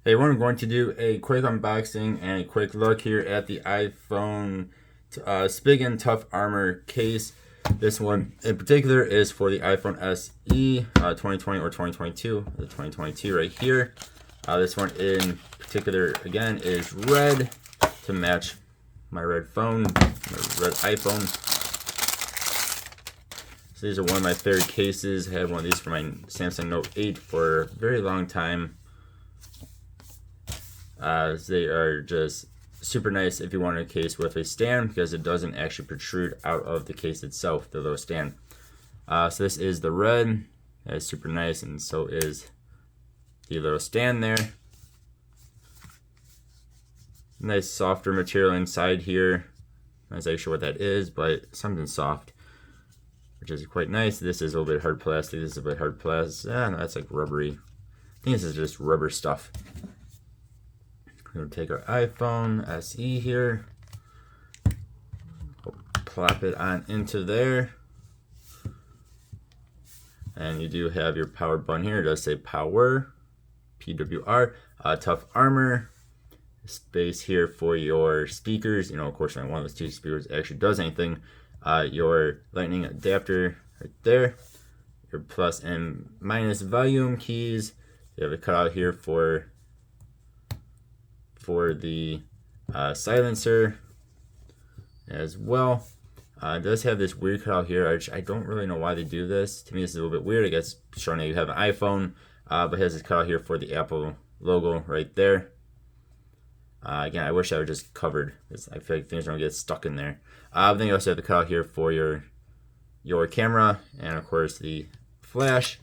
Hey everyone, we're going to do a quick unboxing and a quick look here at the iPhone Spigen Tough Armor case. This one in particular is for the iPhone SE 2020 or 2022, the 2022 right here. This one in particular, again, is red to match my red phone, my red iPhone. So these are one of my favorite cases. I had one of these for my Samsung Note 8 for a very long time. They are just super nice if you want a case with a stand, because it doesn't actually protrude out of the case itself, the little stand. So this is the red. That's super nice, and so is the little stand there. Nice softer material inside here. I'm not exactly sure what that is, but something soft, which is quite nice. This is a little bit hard plastic. This is a bit hard plastic. No, that's like rubbery. I think this is just rubber stuff. We'll take our iPhone SE here, plop it on into there, and you do have your power button here. It does say power, PWR, tough armor, space here for your speakers. You know, of course, one of those two speakers actually does anything. Your lightning adapter right there, your plus and minus volume keys. You have a cutout here for the silencer as well. It does have this weird cutout here. I don't really know why they do this. To me, this is a little bit weird. I guess showing that you have an iPhone, but it has this cutout here for the Apple logo right there. Again, I wish I were just covered, because I feel like things are gonna get stuck in there. But then you also have the cutout here for your camera, and of course the flash.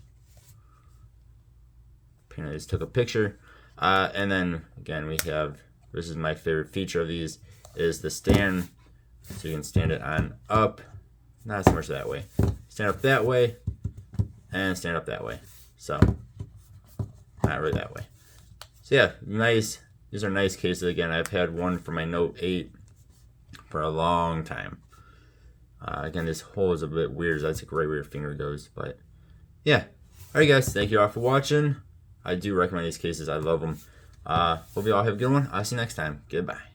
I just took a picture. And then again, we have, this is my favorite feature of these, is the stand. So you can stand it on up, not so much that way. Stand up that way, and stand up that way. So, not really that way. So yeah, nice. These are nice cases. Again, I've had one for my Note 8 for a long time. Again, this hole is a bit weird. That's like right where your finger goes. But yeah. Alright guys, thank you all for watching. I do recommend these cases. I love them. Hope you all have a good one. I'll see you next time. Goodbye.